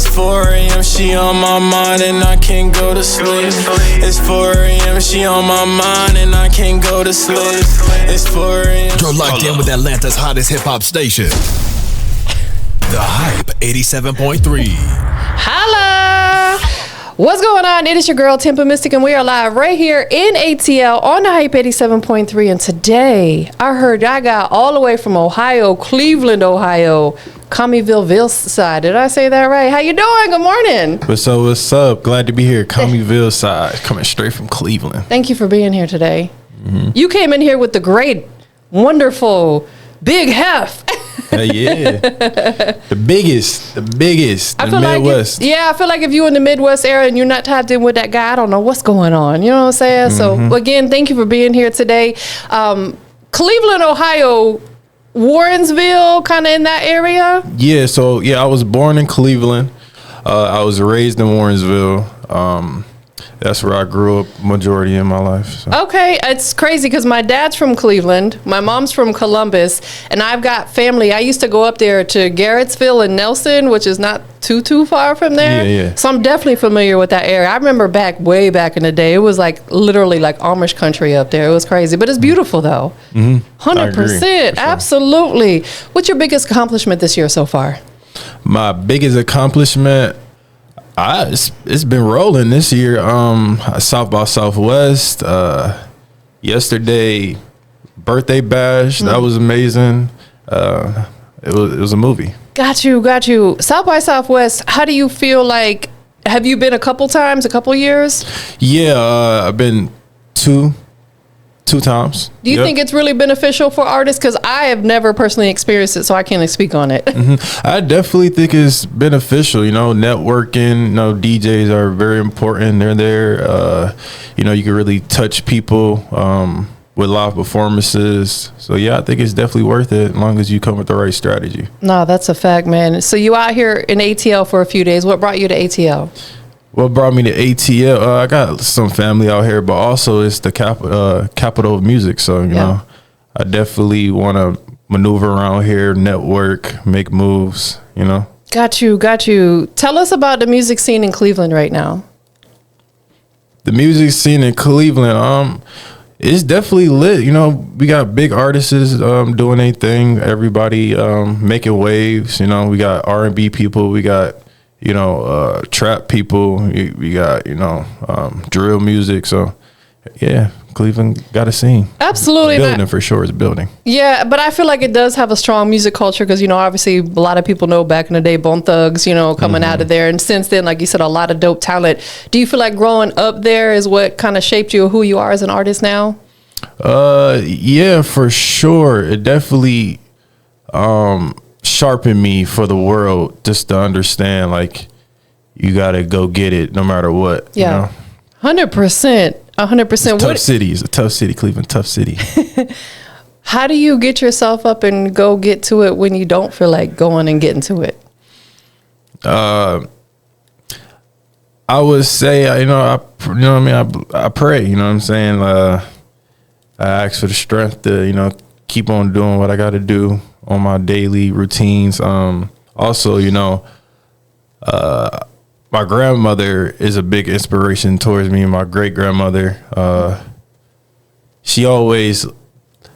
It's 4 a.m., she on my mind and I can't go to sleep. It's 4 a.m., she on my mind and I can't go to sleep. It's 4 a.m. You're locked in with Atlanta's hottest hip-hop station. The Hype 87.3. Holla! What's going on? It is your girl, Tempa Mystic, and we are live right here in ATL on the Hype 87.3. And today, I heard I got all the way from Ohio, Cleveland, Ohio, Kah Me Villside. Did I say that right? How you doing? Good morning. What's up? Glad to be here. Kah Me Villside, coming straight from Cleveland. Thank you for being here today. Mm-hmm. You came in here with the great, wonderful, big hef. Yeah, the biggest in the Midwest. I feel like if you're in the Midwest area and you're not tapped in with that guy, I don't know what's going on. You know what I'm saying? Mm-hmm. So again, thank you for being here today. Cleveland, Ohio, Warrensville, kind of in that area. Yeah, so I was born in Cleveland. I was raised in Warrensville. That's where I grew up majority of my life. So. Okay, it's crazy because my dad's from Cleveland, my mom's from Columbus, and I've got family. I used to go up there to Garrettsville and Nelson, which is not too far from there. Yeah. So I'm definitely familiar with that area. I remember way back in the day, it was like literally like Amish country up there. It was crazy, but it's beautiful though. 100%, absolutely. What's your biggest accomplishment this year so far? My biggest accomplishment. It's been rolling this year. South by Southwest. Yesterday, birthday bash. That was amazing. It was a movie. Got you. South by Southwest. How do you feel like? Have you been a couple years? Yeah, I've been two times. Do you think it's really beneficial for artists? Because I have never personally experienced it, so I can't speak on it. I definitely think it's beneficial. Networking. DJs are very important. They're there. You can really touch people with live performances. So yeah, I think it's definitely worth it as long as you come with the right strategy. No, that's a fact, man. So you out here in ATL for a few days. What brought you to ATL? What brought me to ATL? I got some family out here, but also it's the capital of music. So, you know, I definitely want to maneuver around here, network, make moves, Got you. Tell us about the music scene in Cleveland right now. The music scene in Cleveland, it's definitely lit. We got big artists doing their thing. Everybody making waves. We got R&B people. We got trap people, we got, drill music. So yeah, Cleveland got a scene. Absolutely. Building for sure is building. Yeah, but I feel like it does have a strong music culture because, obviously a lot of people know back in the day, Bone Thugs, coming out of there. And since then, like you said, a lot of dope talent. Do you feel like growing up there is what kind of shaped you, who you are as an artist now? Yeah, for sure. It definitely, sharpen me for the world, just to understand like you gotta go get it no matter what. 100%. It's a tough city. Cleveland, tough city. How do you get yourself up and go get to it when you don't feel like going and getting to it? I would say I pray, you know what I'm saying? I ask for the strength to keep on doing what I got to do on my daily routines. Also, my grandmother is a big inspiration towards me. My great grandmother, she always,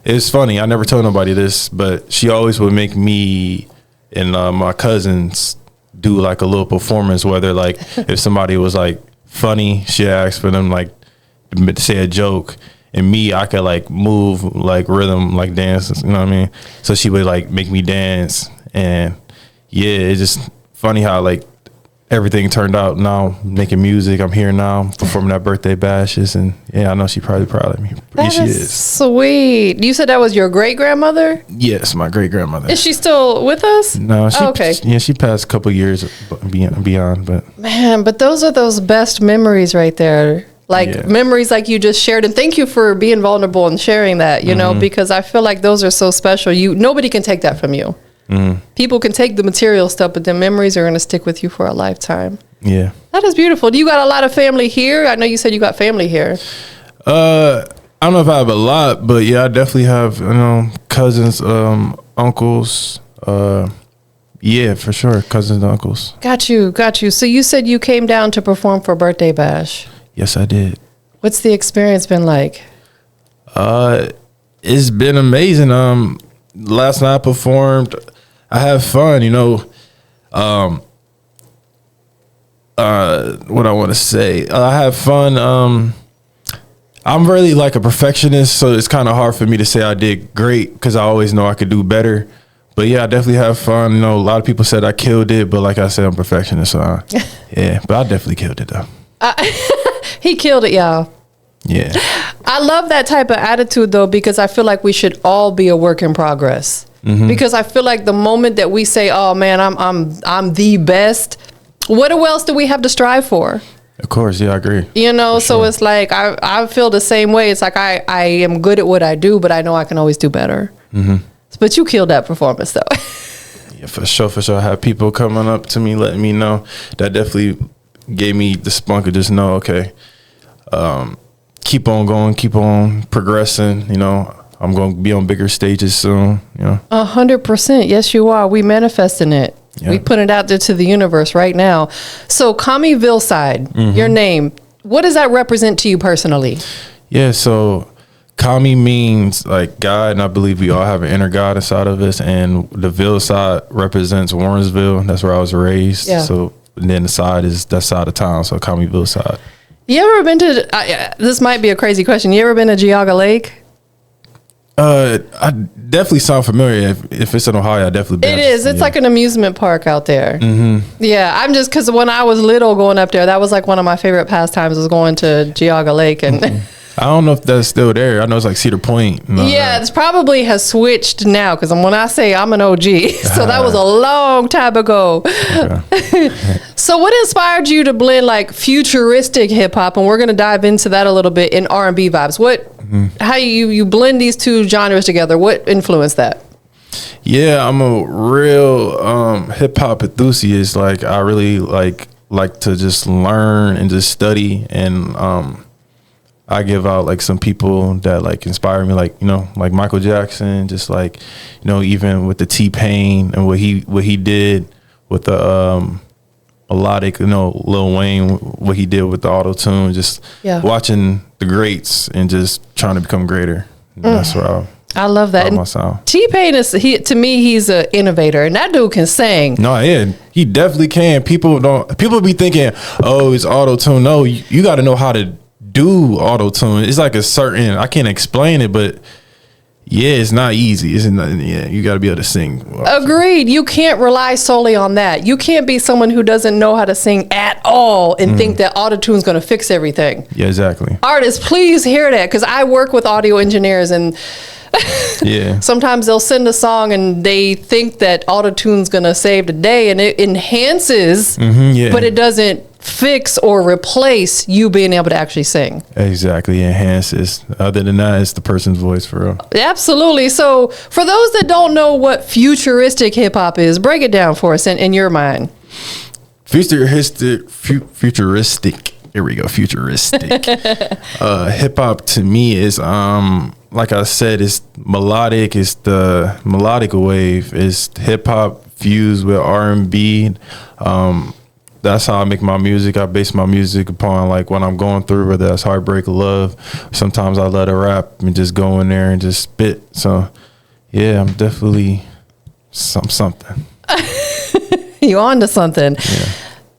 it's funny, I never told nobody this, but she always would make me and my cousins do like a little performance, whether like if somebody was like funny, she asked for them like to say a joke. And me, I could like move like rhythm, like dance, you know what I mean? So she would like make me dance. And yeah, it's just funny how like everything turned out. Now I'm making music. I'm here now performing at birthday bashes. And yeah, I know she's probably proud of me. She is sweet. You said that was your great grandmother? Yes, my great grandmother. Is she still with us? No, she passed a couple years beyond. But man, but those are those best memories right there. Memories like you just shared, and thank you for being vulnerable and sharing that, because I feel like those are so special. Nobody can take that from you. People can take the material stuff, but the memories are going to stick with you for a lifetime. Yeah. That is beautiful. Do you got a lot of family here? I know you said you got family here. I don't know if I have a lot, but yeah, I definitely have, cousins, uncles, Yeah, for sure. Cousins and uncles. Got you. So you said you came down to perform for Birthday Bash. Yes, I did. What's the experience been like? It's been amazing. Last night I performed. I have fun, what I want to say. I have fun. I'm really like a perfectionist, so it's kind of hard for me to say I did great because I always know I could do better. But yeah, I definitely have fun. A lot of people said I killed it, but like I said, I'm a perfectionist, so yeah. But I definitely killed it though. He killed it, y'all. Yeah. I love that type of attitude though, because I feel like we should all be a work in progress. Because I feel like the moment that we say, "Oh man, I'm the best," what else do we have to strive for? Of course, yeah, I agree. So sure. it's like I feel the same way. It's like I am good at what I do, but I know I can always do better. But you killed that performance though. Yeah, for sure. I have people coming up to me, letting me know. That definitely gave me the spunk of just know, okay, keep on going, keep on progressing. I'm going to be on bigger stages soon. 100%. Yes, you are. We manifesting it. Yeah. We put it out there to the universe right now. So Kah Me Villside, your name, what does that represent to you personally? Yeah, so Kami means like God, and I believe we all have an inner God inside of us. And the Villside represents Warrensville. That's where I was raised. Yeah. So and then the side is that side of town. So Kami Villside. You ever been to, this might be a crazy question, you ever been to Geauga Lake? I definitely sound familiar. If it's in Ohio, I definitely been. It is. It's like an amusement park out there. Yeah, I'm just, because when I was little going up there, that was like one of my favorite pastimes was going to Geauga Lake. And I don't know if that's still there. I know it's like Cedar Point. yeah, it's probably has switched now, because when I say I'm an OG, so that was a long time ago. Okay. So what inspired you to blend like futuristic hip hop, and we're going to dive into that a little bit, in R&B vibes? How you blend these two genres together? What influenced that? Yeah, I'm a real hip hop enthusiast. Like I really like to just learn and just study, and I give out like some people that like inspire me, like like Michael Jackson, just like even with the T-Pain and what he did with the melodic, Lil Wayne, what he did with the auto tune, just watching the greats and just trying to become greater. That's what I love that. My sound. T-Pain is to me, he's an innovator, and that dude can sing. No, yeah, he definitely can. People be thinking, oh, it's auto tune. No, you got to know how to do auto tune. It's like a certain, I can't explain it, but yeah, it's not easy. You got to be able to sing. Agreed. You can't rely solely on that. You can't be someone who doesn't know how to sing at all and think that auto tune is going to fix everything. Yeah, exactly. Artists, please hear that, because I work with audio engineers, and yeah, sometimes they'll send a song and they think that auto tune's going to save the day, and it enhances, but it doesn't fix or replace you being able to actually sing. Exactly. Enhances. Other than that, it's the person's voice for real. Absolutely. So for those that don't know what futuristic hip hop is, break it down for us in your mind. Futuristic. Here we go. Futuristic. Hip hop to me is like I said, it's melodic. It's the melodic wave. It's hip hop fused with R&B. That's how I make my music. I base my music upon like what I'm going through, whether that's heartbreak or love. Sometimes I let it rap and just go in there and just spit. So yeah, I'm definitely something. You on to something. Yeah.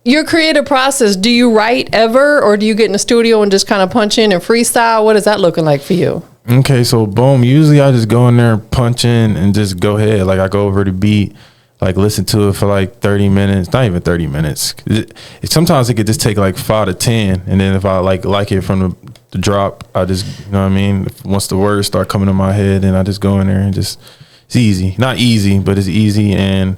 Your creative process, do you write ever, or do you get in the studio and just kind of punch in and freestyle? What is that looking like for you? Okay, so boom, usually I just go in there, punch in, and just go ahead. Like I go over the beat, like listen to it for like 30 minutes, not even 30 minutes. Sometimes it could just take like 5 to 10. And then if I like it from the drop, I just, once the words start coming in my head, then I just go in there and just, it's easy. Not easy, but it's easy. And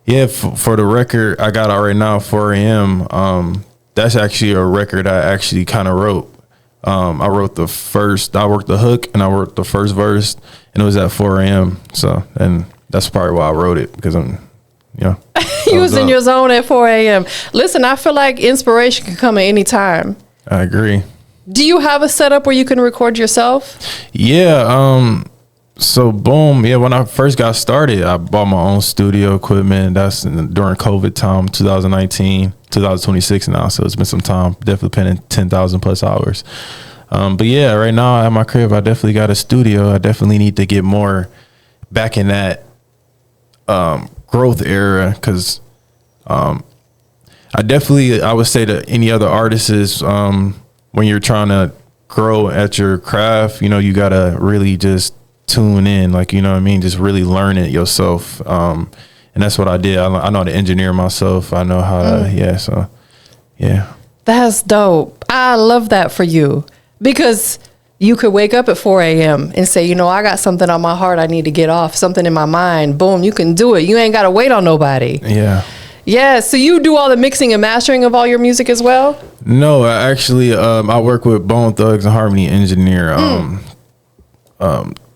yeah, for the record I got out right now, 4 a.m. That's actually a record I actually kind of wrote. I worked the hook and I wrote the first verse, and it was at 4 a.m. So, and that's probably why I wrote it, because you was in your zone at 4 a.m. Listen, I feel like inspiration can come at any time. I agree. Do you have a setup where you can record yourself? Yeah. So boom, yeah. When I first got started, I bought my own studio equipment. That's during COVID time, 2019, 2026 now. So it's been some time. Definitely putting in 10,000 plus hours. But yeah, right now at my crib, I definitely got a studio. I definitely need to get more back in that growth era, because I would say to any other artists is when you're trying to grow at your craft, you know, you gotta really just tune in, like, you know what I mean, just really learn it yourself. And that's what I did. I know how to engineer myself. I know how to, so yeah. That's dope. I love that for you, because you could wake up at 4 a.m. and say, you know, I got something on my heart I need to get off, something in my mind. Boom, you can do it. You ain't got to wait on nobody. Yeah. Yeah, so you do all the mixing and mastering of all your music as well? No, actually, I work with Bone Thugs and Harmony Engineer,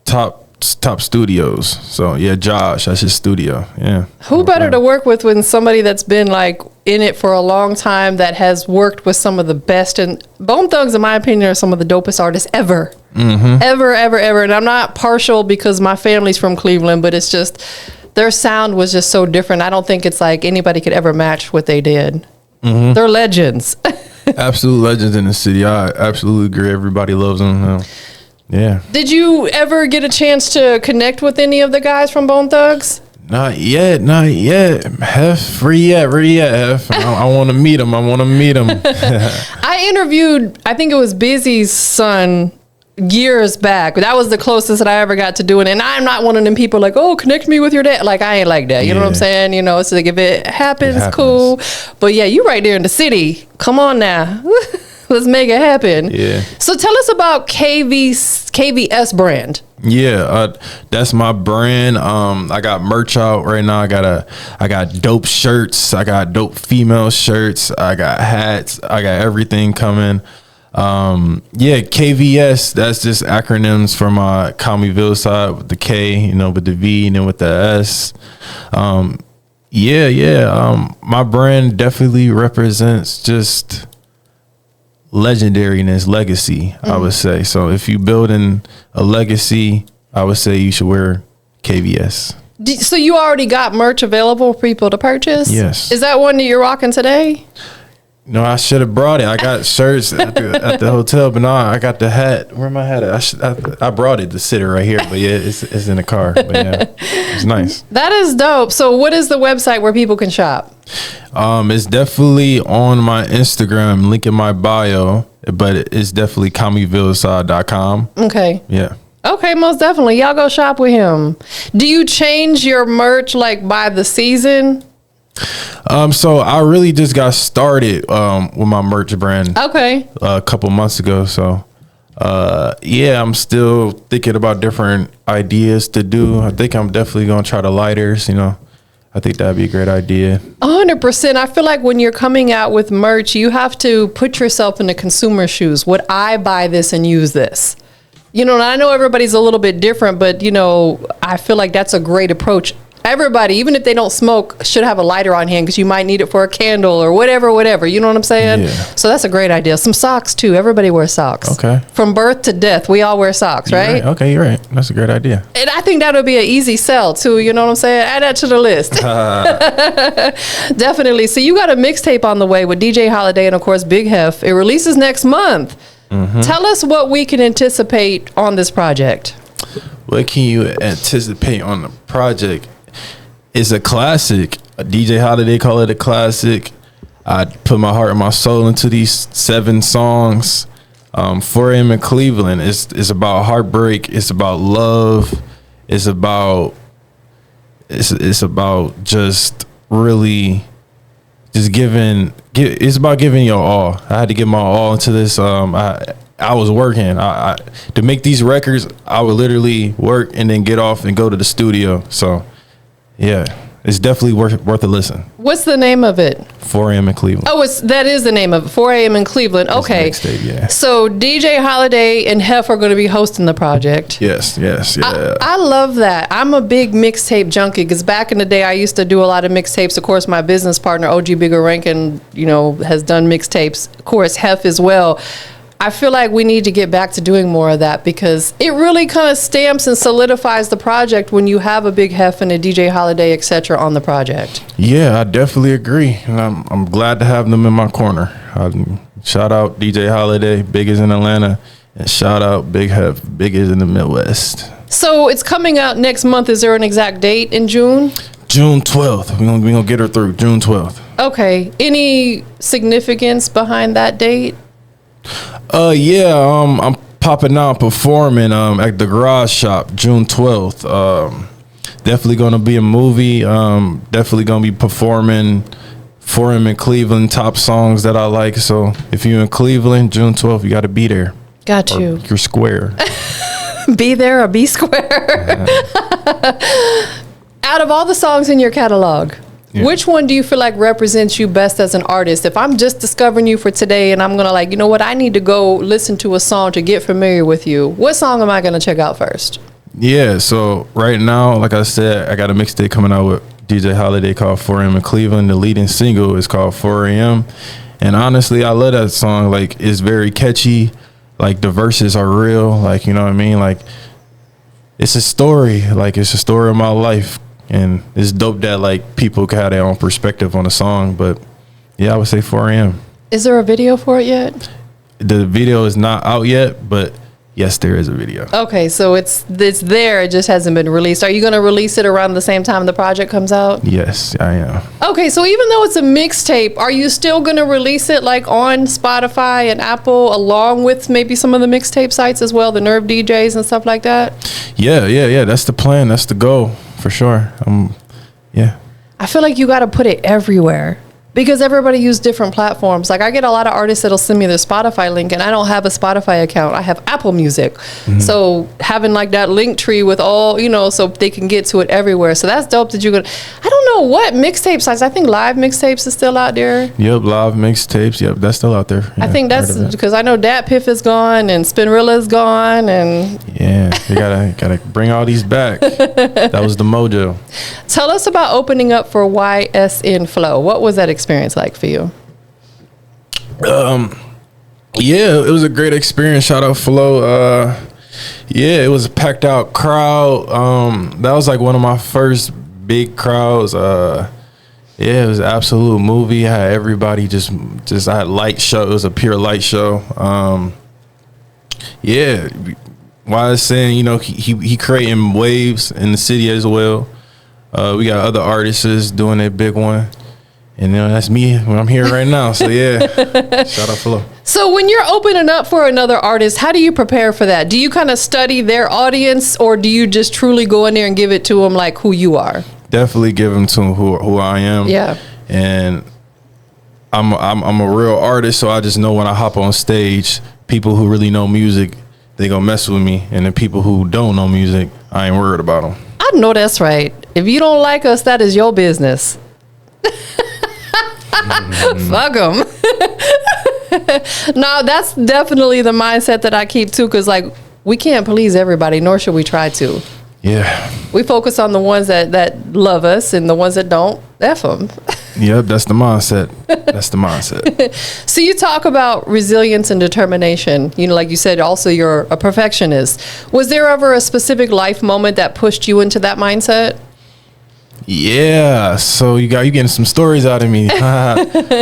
top studios. So yeah, Josh, that's his studio. Yeah. Who better to work with than somebody that's been like in it for a long time, that has worked with some of the best? And Bone Thugs, in my opinion, are some of the dopest artists ever. Ever. And I'm not partial because my family's from Cleveland, but it's just their sound was just so different. I don't think it's like anybody could ever match what they did. They're legends. Absolute legends in the city. I absolutely agree. Everybody loves them. Yeah. Did you ever get a chance to connect with any of the guys from Bone Thugs? Not yet. Hef, where you at, Hef? I want to meet him. I interviewed, I think it was Busy's son years back. That was the closest that I ever got to doing it. And I'm not one of them people like, oh, connect me with your dad. Like, I ain't like that. You know what I'm saying? You know, it's like if it happens, cool. But yeah, you right there in the city. Come on now. Let's make it happen. Yeah. So tell us about KVS brand. Yeah, that's my brand. I got merch out right now. I got dope shirts. I got dope female shirts. I got hats. I got everything coming. KVS, that's just acronyms for my Kah Me Villside, with the K, you know, with the V and then with the S. My brand definitely represents just legendariness, legacy, I would say. So if you building a legacy, I would say you should wear KVS. So you already got merch available for people to purchase? Yes. Is that one that you're rocking today? No, I should have brought it. I got shirts at the hotel, but no, I got the hat. Where my hat at? I brought it to sit it right here, but yeah, it's in the car. But yeah, it's nice. That is dope. So what is the website where people can shop? It's definitely on my Instagram, link in my bio, but it's definitely KAMIVILLESIDE.com. Okay. Yeah. Okay, most definitely. Y'all go shop with him. Do you change your merch like by the season? So I really just got started with my merch brand. Okay. A couple months ago. So I'm still thinking about different ideas to do. I think I'm definitely gonna try the lighters, you know. I think that'd be a great idea. 100%. I feel like when you're coming out with merch, you have to put yourself in the consumer's shoes. Would I buy this and use this? You know, and I know everybody's a little bit different, but, you know, I feel like that's a great approach. Everybody, even if they don't smoke, should have a lighter on hand because you might need it for a candle or whatever. You know what I'm saying? Yeah. So that's a great idea. Some socks, too. Everybody wears socks. Okay. From birth to death, we all wear socks, right? Okay, you're right. That's a great idea. And I think that would be an easy sell, too. You know what I'm saying? Add that to the list. Definitely. So you got a mixtape on the way with DJ Holiday and, of course, Big Hef. It releases next month. Tell us what we can anticipate on this project. What can you anticipate on the project? It's a classic. DJ Holiday call it a classic. I put my heart and my soul into these 7 songs. 4 a.m. in Cleveland. It's about heartbreak. It's about love. It's about just really just giving. It's about giving your all. I had to give my all into this. I was working. I to make these records. I would literally work and then get off and go to the studio. So. Yeah, it's definitely worth a listen. What's the name of it? 4 a.m. in Cleveland. Oh, that is the name of it. 4 a.m. in Cleveland. Okay. Mixtape, yeah. So DJ Holiday and Hef are going to be hosting the project. Yes, yeah. I love that. I'm a big mixtape junkie because back in the day I used to do a lot of mixtapes. Of course, my business partner OG Bigger Rankin, you know, has done mixtapes. Of course, Hef as well. I feel like we need to get back to doing more of that because it really kind of stamps and solidifies the project when you have a Big Hef and a DJ Holiday, etc. on the project. Yeah, I definitely agree. And I'm glad to have them in my corner. Shout out DJ Holiday, biggest in Atlanta, and shout out Big Hef, biggest in the Midwest. So it's coming out next month. Is there an exact date in June? June 12th. We're gonna get her through June 12th. Okay. Any significance behind that date? I'm popping out performing at the Garage Shop June 12th. Definitely gonna be a movie. Definitely gonna be performing for him in Cleveland, top songs that I like. So if you're in Cleveland, June 12th, you got to be there. Got you. You're square. Be there or be square. Out of all the songs in your catalog, which one do you feel like represents you best as an artist? If I'm just discovering you for today and I'm going to you know what, I need to go listen to a song to get familiar with you. What song am I going to check out first? Yeah, so right now, like I said, I got a mixtape coming out with DJ Holiday called 4 a.m. in Cleveland. The leading single is called 4 a.m. And honestly, I love that song. Like, it's very catchy. Like, the verses are real. Like, you know what I mean? Like, it's a story. Like, it's a story of my life. And it's dope that, like, people can have their own perspective on the song. But, yeah, I would say 4 a.m. Is there a video for it yet? The video is not out yet, but yes, there is a video. Okay, so it's there. It just hasn't been released. Are you going to release it around the same time the project comes out? Yes, I am. Okay, so even though it's a mixtape, are you still going to release it like on Spotify and Apple along with maybe some of the mixtape sites as well, the Nerve DJs and stuff like that? Yeah. That's the plan. That's the goal for sure. Yeah. I feel like you got to put it everywhere. Because everybody uses different platforms. Like, I get a lot of artists that'll send me their Spotify link, and I don't have a Spotify account. I have Apple Music. Mm-hmm. So having like that link tree with all, you know, so they can get to it everywhere. So that's dope that you're going to, I don't know what mixtape sites. I think Live Mixtapes is still out there. Yep, Live Mixtapes. Yep, that's still out there. Yeah, I think that's because I know Dat Piff is gone and Spinrilla is gone. And yeah, you gotta bring all these back. That was the mojo. Tell us about opening up for YSN Flow. What was that experience like for you? Yeah, it was a great experience. Shout out Flo. Yeah, it was a packed out crowd. That was like one of my first big crowds. Yeah, it was an absolute movie. I had everybody just I had light show. It was a pure light show. Yeah, why I was saying, you know, he creating waves in the city as well. We got other artists doing a big one. And you know, that's me when I'm here right now. So yeah, shout out Flo. So when you're opening up for another artist, how do you prepare for that? Do you kind of study their audience, or do you just truly go in there and give it to them like who you are? Definitely give them to them who I am. Yeah. And I'm a real artist, so I just know when I hop on stage, people who really know music, they gonna mess with me, and the people who don't know music, I ain't worried about them. I know that's right. If you don't like us, that is your business. Fuck them. No, that's definitely the mindset that I keep too, because like we can't please everybody, nor should we try to. Yeah. We focus on the ones that love us, and the ones that don't, F them. Yep, that's the mindset. That's the mindset. So you talk about resilience and determination. You know, like you said, also you're a perfectionist. Was there ever a specific life moment that pushed you into that mindset? Yeah, so you getting some stories out of me.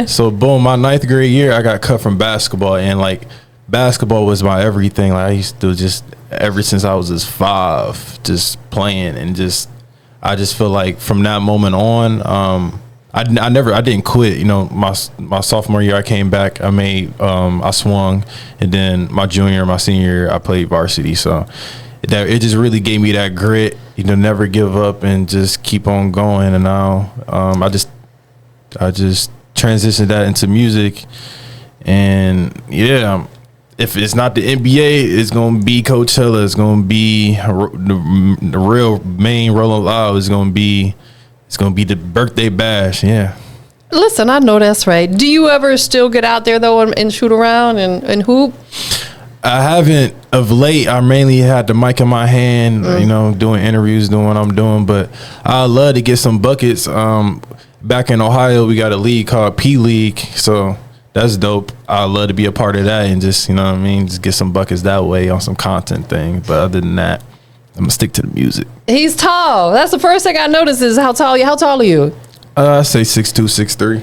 So boom, my 9th grade year, I got cut from basketball, and like basketball was my everything. Like I used to just ever since I was just 5, just playing, and I just feel like from that moment on, I didn't quit. You know, my sophomore year I came back, I swung, and then my junior, my senior year I played varsity. So that it just really gave me that grit, you know, never give up and just keep on going. And now I just transitioned that into music. And yeah, if it's not the NBA, it's gonna be Coachella. It's gonna be the real main Rolling Loud. It's gonna be the birthday bash. Yeah. Listen, I know that's right. Do you ever still get out there though and shoot around and hoop? I haven't of late. I mainly had the mic in my hand, you know, doing interviews, doing what I'm doing. But I love to get some buckets. Back in Ohio, we got a league called P League. So that's dope. I'd love to be a part of that and just, you know what I mean, just get some buckets that way on some content thing. But other than that, I'm gonna stick to the music. He's tall. That's the first thing I noticed is how tall are you? I say 6'2", 6'3".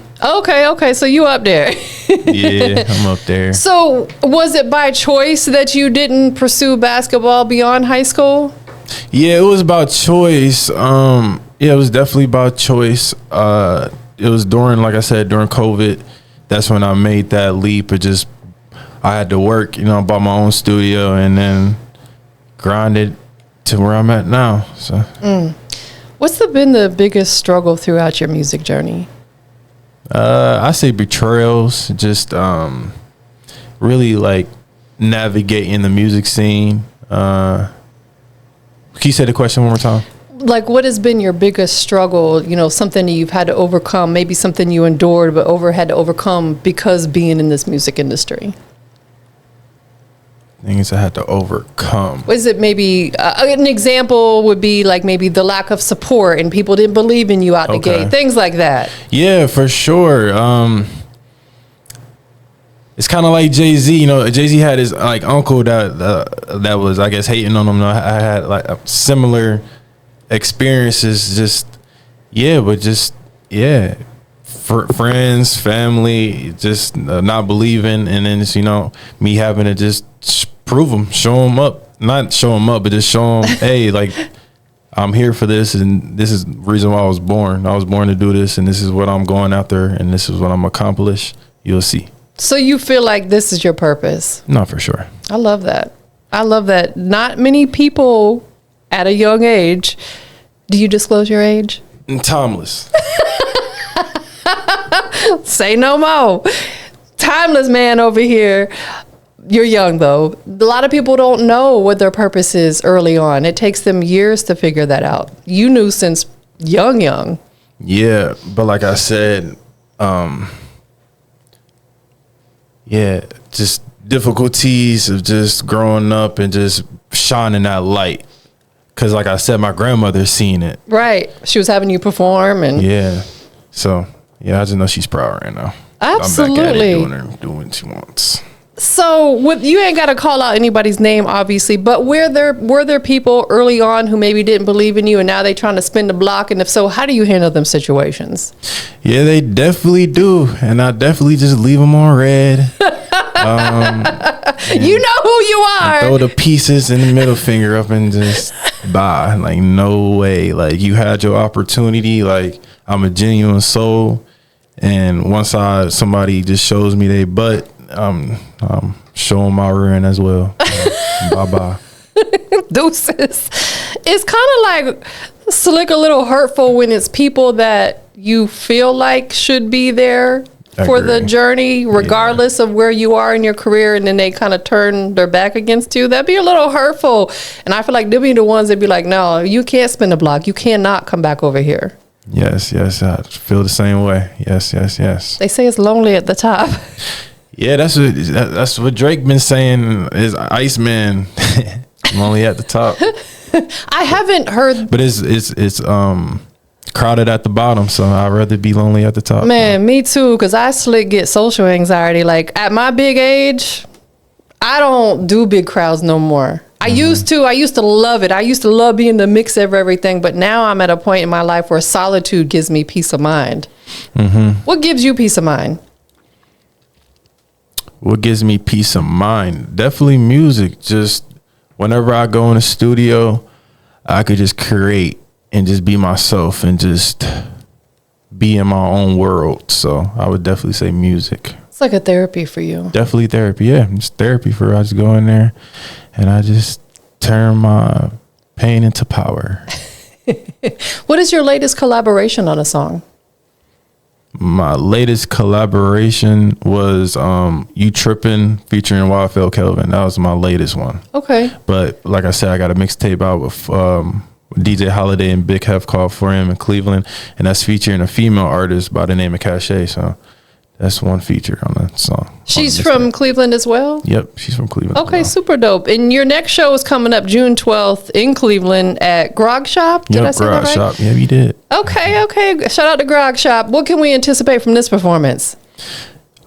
Okay. So you up there. Yeah, I'm up there. So was it by choice that you didn't pursue basketball beyond high school? Yeah, it was about choice. Yeah, it was definitely about choice. It was during, like I said, during COVID. That's when I made that leap. I had to work, bought my own studio and then grinded to where I'm at now. So. What's been the biggest struggle throughout your music journey? I say betrayals, just really like navigating the music scene. Can you say the question one more time? Like, what has been your biggest struggle? Something that you've had to overcome, maybe something you endured but had to overcome because being in this music industry. Things I had to overcome. Was it maybe an example would be like maybe the lack of support and people didn't believe in you out the gate, things like that? Yeah, for sure. It's kind of like Jay-Z. Jay-Z had his like uncle that was, I guess, hating on him. I had like similar experiences. Friends, family, just not believing, and then just, me having to just prove them, show them up, not show them up, but just show them, hey, like, I'm here for this, and this is the reason why I was born. I was born to do this, and this is what I'm going after, and this is what I'm accomplish. You'll see. So you feel like this is your purpose? No, for sure. I love that. Not many people at a young age. Do you disclose your age? Timeless. Say no more. Timeless man over here. You're young, though. A lot of people don't know what their purpose is early on. It takes them years to figure that out. You knew since young. Yeah, but like I said, just difficulties of just growing up and just shining that light. Because like I said, my grandmother seen it. Right. She was having you perform. And yeah. So, yeah, I just know she's proud right now. Absolutely. I'm back at it doing what she wants. So you ain't got to call out anybody's name, obviously, but were there people early on who maybe didn't believe in you and now they trying to spin the block? And if so, how do you handle them situations? Yeah, they definitely do. And I definitely just leave them on red. You know who you are. Throw the pieces and the middle finger up and just bye. Like, no way. Like, you had your opportunity. Like, I'm a genuine soul. And once somebody just shows me they butt, I'm showing my ruin as well. Bye-bye. Deuces. It's kind of like slick, a little hurtful when it's people that you feel like should be there for the journey, regardless of where you are in your career, and then they kind of turn their back against you. That'd be a little hurtful. And I feel like they'll be the ones that be like, no, you can't spin the block. You cannot come back over here. Yes, I feel the same way. Yes. They say it's lonely at the top. Yeah, that's what Drake been saying is Iceman. Lonely at the top. I haven't heard, but it's crowded at the bottom, so I'd rather be lonely at the top. Man, me too, because I slick get social anxiety. Like at my big age, I don't do big crowds no more. I used to love it. I used to love being the mix of everything, but now I'm at a point in my life where solitude gives me peace of mind. What gives you peace of mind? What gives me peace of mind? Definitely music. Just whenever I go in the studio, I could just create and just be myself and just be in my own world. So I would definitely say music. It's like a therapy for you. Definitely therapy. Yeah, it's therapy for I just go in there and I just turn my pain into power. What is your latest collaboration on a song? My latest collaboration was You Trippin' featuring YFL Kelvin. That was my latest one. Okay. But like I said, I got a mixtape out with DJ Holiday and Big Hef called For Him in Cleveland, and that's featuring a female artist by the name of Cache. So that's one feature on the song. She's from Cleveland as well? Yep, she's from Cleveland. Okay, super dope. And your next show is coming up June 12th in Cleveland at Grog Shop? Did I say Grog that right? Shop. Yeah, you did. Okay. Shout out to Grog Shop. What can we anticipate from this performance?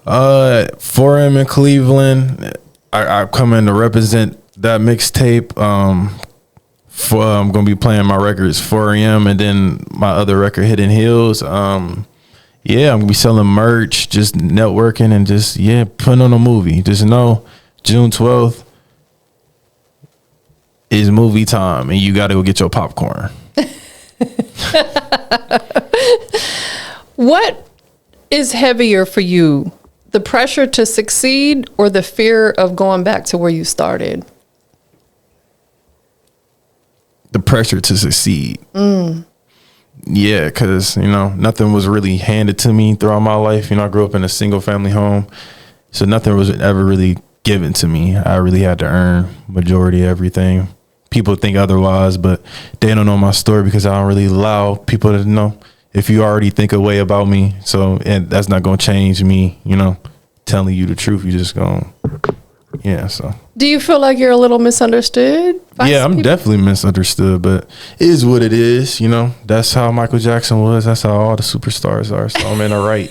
4M in Cleveland. I come in to represent that mixtape. I'm gonna be playing my records 4M and then my other record Hidden Hills. Yeah, I'm gonna be selling merch, just networking, and just putting on a movie. Just know June 12th is movie time, and you got to go get your popcorn. What is heavier for you, the pressure to succeed or the fear of going back to where you started? The pressure to succeed. Yeah, because, nothing was really handed to me throughout my life. I grew up in a single family home, so nothing was ever really given to me. I really had to earn majority of everything. People think otherwise, but they don't know my story because I don't really allow people to know. If you already think a way about me, and that's not going to change me, telling you the truth. You just going so. Do you feel like you're a little misunderstood? Yeah, I'm definitely misunderstood, but it is what it is. That's how Michael Jackson was. That's how all the superstars are. So I'm in the right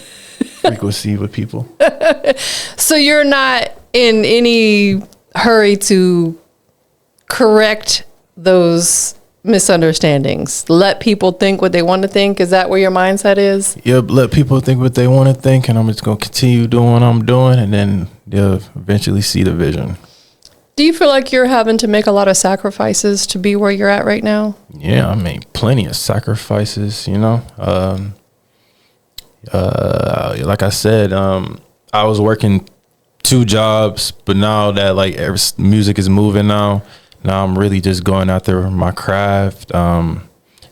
frequency with people. So you're not in any hurry to correct those misunderstandings. Let people think what they want to think. Is that where your mindset is? Yep, let people think what they want to think, and I'm just going to continue doing what I'm doing, and then they'll eventually see the vision. Do you feel like you're having to make a lot of sacrifices to be where you're at right now? Yeah, I made plenty of sacrifices, like I said, I was working 2 jobs, but now that music is moving now I'm really just going after my craft, and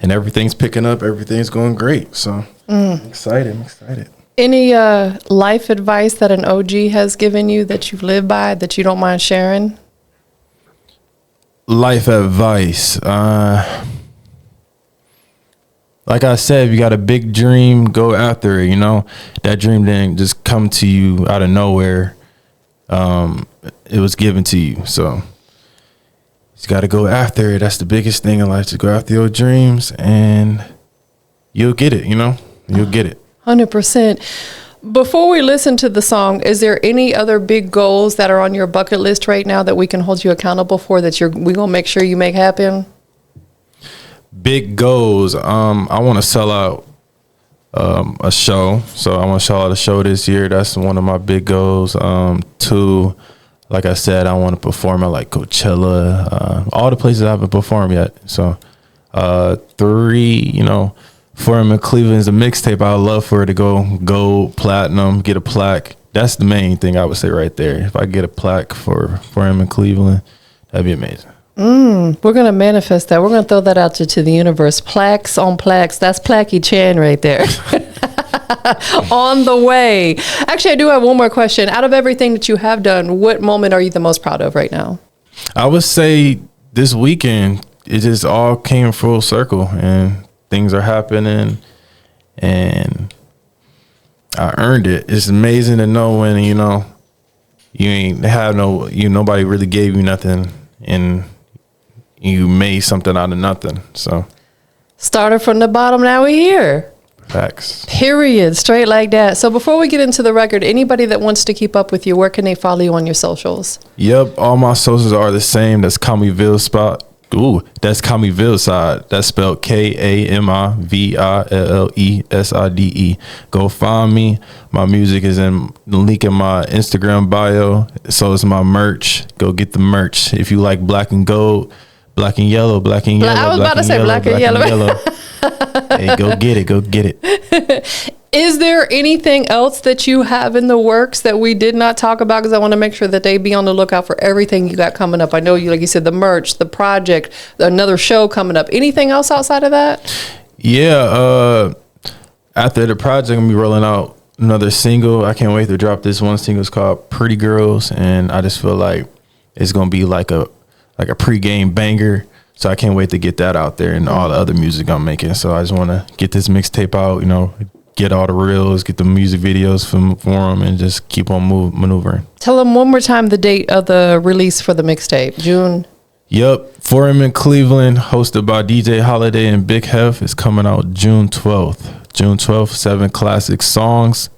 everything's picking up. Everything's going great. So I'm excited. Any life advice that an OG has given you that you've lived by that you don't mind sharing? Life advice. Like I said, if you got a big dream, go after it. That dream didn't just come to you out of nowhere. It was given to you. So you got to go after it. That's the biggest thing in life, to go after your dreams, and you'll get it, You'll get it. 100%. Before we listen to the song, is there any other big goals that are on your bucket list right now that we can hold you accountable for that we're going to make sure you make happen? Big goals. I want to sell out a show. So I want to sell out a show this year. That's one of my big goals. 2, like I said, I want to perform at Coachella, all the places I haven't performed yet. So 3, for him in Cleveland is a mixtape. I would love for it to go gold, platinum, get a plaque. That's the main thing I would say right there. If I get a plaque for him in Cleveland, that'd be amazing. We're going to manifest that. We're going to throw that out to the universe. Plaques on plaques. That's Placky Chan right there. On the way. Actually, I do have one more question. Out of everything that you have done, what moment are you the most proud of right now? I would say this weekend, it just all came full circle, and things are happening, and I earned it. It's amazing to know when, you ain't have nobody really gave you nothing, and you made something out of nothing. So started from the bottom, now we're here. Facts. Period. Straight like that. So before we get into the record, anybody that wants to keep up with you, where can they follow you on your socials? Yep, all my socials are the same. That's Kah Me Villside. That's Kah Me Villside. That's spelled KAMIVILLESIDE. Go find me. My music is in the link in my Instagram bio. So is my merch. Go get the merch. If you like black and gold, black and yellow, black and yellow. I was about to say black and yellow. Hey, go get it. Is there anything else that you have in the works that we did not talk about? Because I want to make sure that they be on the lookout for everything you got coming up. I know you, like you said, the merch, the project, another show coming up. Anything else outside of that? Yeah. After the project, I'm going to be rolling out another single. I can't wait to drop this one single. It's called Pretty Girls. And I just feel like it's going to be like a pregame banger. So I can't wait to get that out there and all the other music I'm making. So I just want to get this mixtape out, get all the reels, get the music videos for them, and just keep on maneuvering. Tell them one more time the date of the release for the mixtape. June. Yep. For him in Cleveland, hosted by DJ Holiday and Big Hef, is coming out June 12th. June 12th, 7 classic songs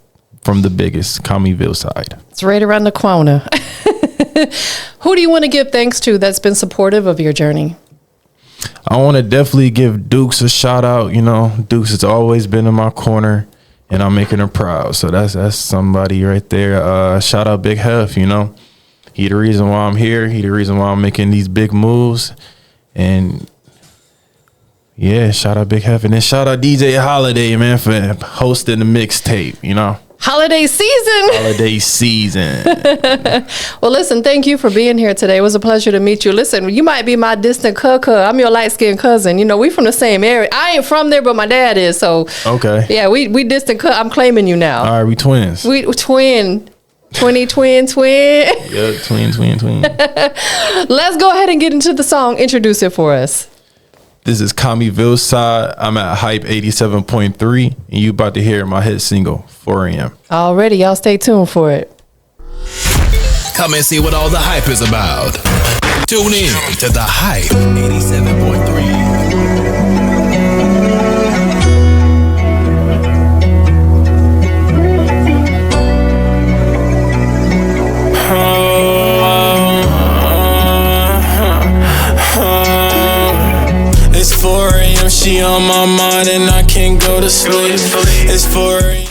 from the biggest, Kah Me Villside. It's right around the corner. Who do you want to give thanks to that's been supportive of your journey? I want to definitely give Dukes a shout out. You know, Dukes has always been in my corner, and I'm making her proud. So that's somebody right there. Shout out Big Hef, you know. He the reason why I'm here. He the reason why I'm making these big moves. And yeah, shout out Big Hef. And then shout out DJ Holiday, man, for hosting the mixtape, you know. Holiday season. Holiday season. Well, listen, thank you for being here today. It was a pleasure to meet you. Listen, you might be my distant cousin. I'm your light-skinned cousin. You know, we from the same area. I ain't from there, but my dad is. So, Okay. yeah, we distant cousin. I'm claiming you now. All right, we twins. We twin. Twin. Yeah, twin. Let's go ahead and get into the song. Introduce it for us. This is Kah Me Villside. I'm at Hype 87.3, and you about to hear my hit single, 4 a.m. Already, y'all stay tuned for it. Come and see what all the hype is about. Tune in to the Hype 87.3. It's 4 a.m. She on my mind and I can't go to sleep. It's 4 a.m.